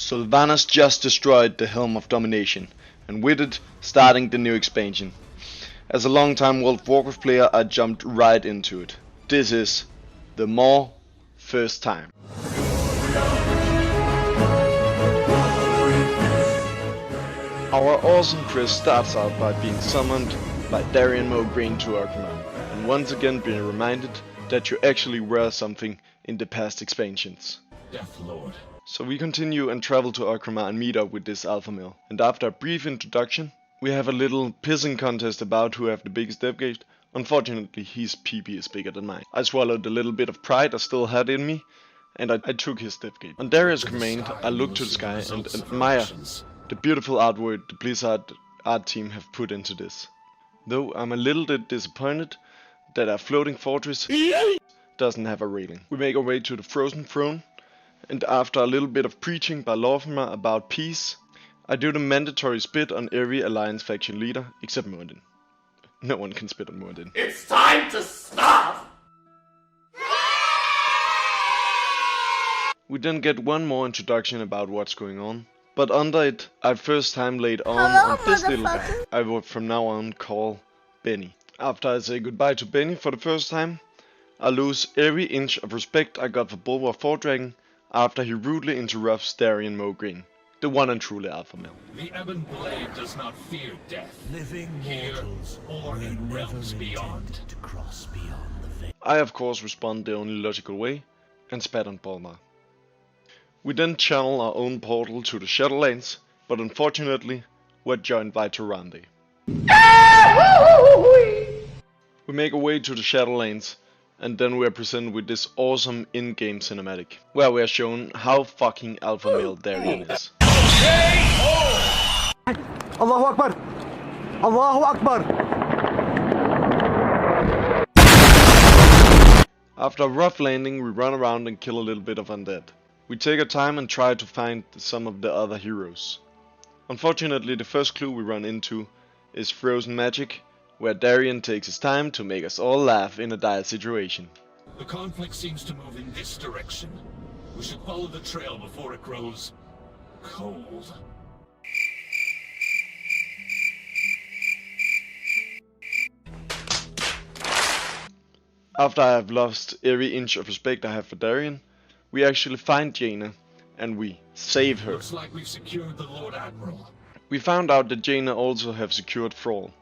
Sylvanas just destroyed the Helm of Domination, and with it, starting the new expansion. As a long-time World of Warcraft player, I jumped right into it. This is the MAW first time. Our awesome quest starts out by being summoned by Darian Mogreen to Orgrimmar, and once again being reminded that you actually were something in the past expansions. Death Lord. So we continue and travel to Orgrimmar and meet up with this alpha male. And after a brief introduction, we have a little pissing contest about who have the biggest dev gate. Unfortunately, his PP is bigger than mine. I swallowed a little bit of pride I still had in me, and I took his dev gate. On Darius' command, I look to the sky and admire the beautiful artwork the Blizzard art team have put into this. Though I'm a little bit disappointed that our floating fortress doesn't have a railing. We make our way to the Frozen Throne, and after a little bit of preaching by Lorfimer about peace, I do the mandatory spit on every Alliance faction leader except Mordin. No one can spit on Mordin. It's time to stop! We then get one more introduction about what's going on, but under it, I first time laid on this little guy I will from now on call Benny. After I say goodbye to Benny for the first time, I lose every inch of respect I got for Bulwark 4 Dragon after he rudely interrupts Darian Mogreen, the one and truly alpha male. The Ebon Blade does not fear death, Living here mortals or in realms beyond. to cross beyond the veil. I of course respond the only logical way, and spat on Bulmar. We then channel our own portal to the Shadowlands, but unfortunately, we're joined by Tyrande. We make our way to the Shadowlands, and then we are presented with this awesome in-game cinematic, where we are shown how fucking alpha male Darian is. Allahu Akbar! Allahu Akbar! After a rough landing, we run around and kill a little bit of undead. We take our time and try to find some of the other heroes. Unfortunately, the first clue we run into is Frozen Magic, where Darian takes his time to make us all laugh in a dire situation. The conflict seems to move in this direction. We should follow the trail before it grows cold. After I have lost every inch of respect I have for Darian, we actually find Jaina, and we save her. Looks like we've secured the Lord Admiral. We found out that Jaina also have secured Thrall,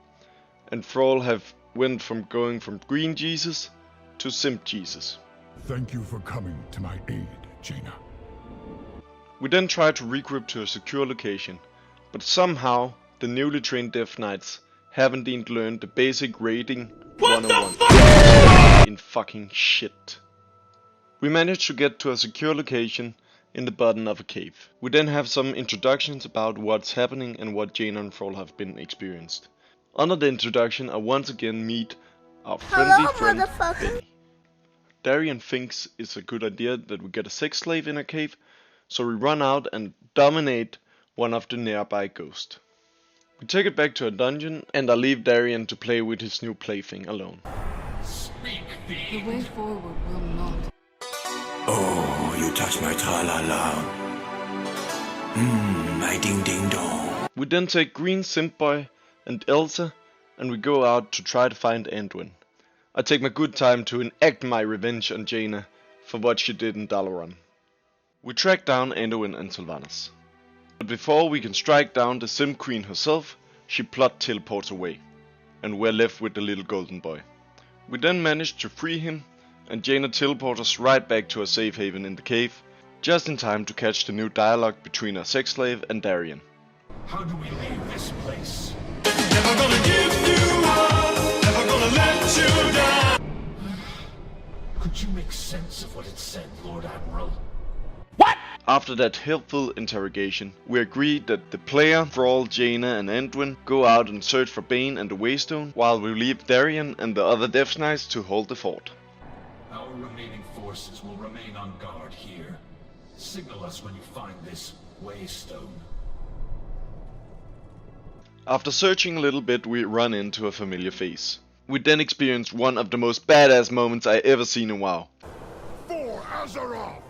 and Thrall have went from going from Green Jesus to Simp Jesus. Thank you for coming to my aid, Jaina. We then try to regroup to a secure location, but somehow the newly trained Death Knights haven't even learned the basic raiding 101 in fucking shit. We manage to get to a secure location in the bottom of a cave. We then have some introductions about what's happening and what Jaina and Thrall have been experienced. Under the introduction, I once again meet our friendly friend Benny. Darian thinks it's a good idea that we get a sex slave in a cave, so we run out and dominate one of the nearby ghosts. We take it back to a dungeon, and I leave Darian to play with his new plaything alone. Speak The way forward will not. Oh, you touch my tra-la-la. My ding-ding-dong. We then take Green Simp Boy and Elsa, and we go out to try to find Anduin. I take my good time to enact my revenge on Jaina for what she did in Dalaran. We track down Anduin and Sylvanas. But before we can strike down the Simp Queen herself, she plot teleports away, and we're left with the little golden boy. We then manage to free him, and Jaina teleports us right back to a safe haven in the cave, just in time to catch the new dialogue between our sex slave and Darian. How do we leave this place? Never gonna give you up, never gonna let you down. Could you make sense of what it said, Lord Admiral? After that helpful interrogation, we agree that the player, Thrall, Jaina and Anduin go out and search for Bane and the Waystone, while we leave Darian and the other Death Knights to hold the fort. Our remaining forces will remain on guard here. Signal us when you find this Waystone. After searching a little bit, we run into a familiar face. We then experience one of the most badass moments I ever seen in WoW. For Azeroth!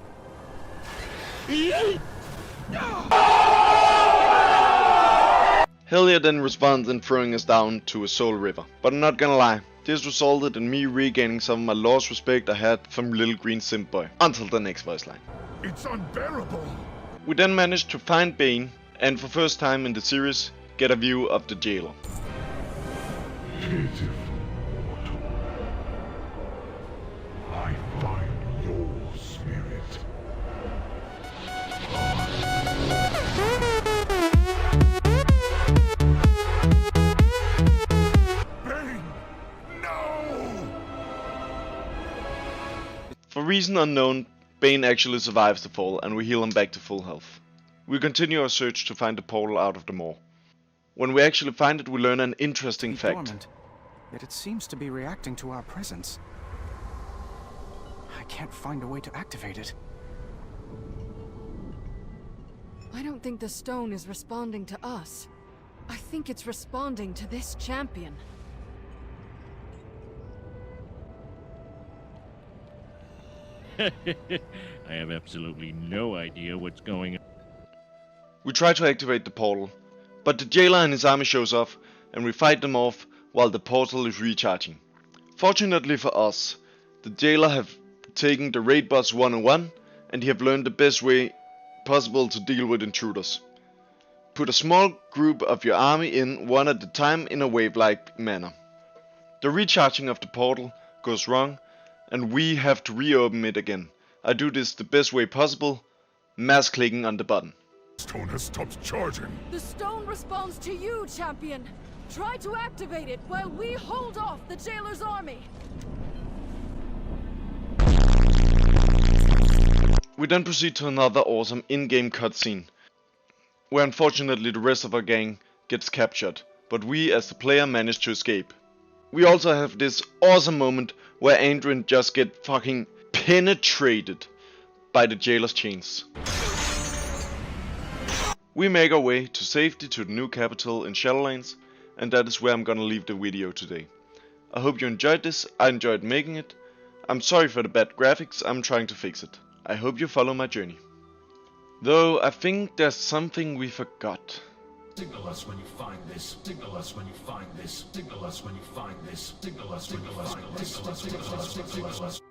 Hellier then responds in throwing us down to a soul river. But I'm not gonna lie, this resulted in me regaining some of my lost respect I had from little green simp boy. Until the next voice line. It's unbearable. We then managed to find Bane, and for first time in the series, get a view of the jailer. Pitiful mortal. I find your spirit. Bane! No! For reason unknown, Bane actually survives the fall and we heal him back to full health. We continue our search to find the portal out of the MAW. When we actually find it, we learn an interesting fact. Dormant, yet it seems to be reacting to our presence. I can't find a way to activate it. I don't think the stone is responding to us. I think it's responding to this champion. I have absolutely no idea what's going on. We try to activate the portal, but the jailer and his army shows up and we fight them off while the portal is recharging. Fortunately for us, the jailer have taken the raid boss 101 and he have learned the best way possible to deal with intruders. Put a small group of your army in one at a time in a wave-like manner. The recharging of the portal goes wrong and we have to reopen it again. I do this the best way possible, mass clicking on the button. Stone has stopped charging. The stone responds to you, champion. Try to activate it while we hold off the jailer's army. We then proceed to another awesome in-game cutscene, where unfortunately the rest of our gang gets captured, but we as the player manage to escape. We also have this awesome moment where Andrin just get fucking penetrated by the jailer's chains. We make our way to safety to the new capital in Shadowlands, and that is where I'm gonna leave the video today. I hope you enjoyed this, I enjoyed making it. I'm sorry for the bad graphics, I'm trying to fix it. I hope you follow my journey. Though I think there's something we forgot. Signal us when you find this. Signal us when you find this. Signal us when you find this. Signal us when you find this. Signal us.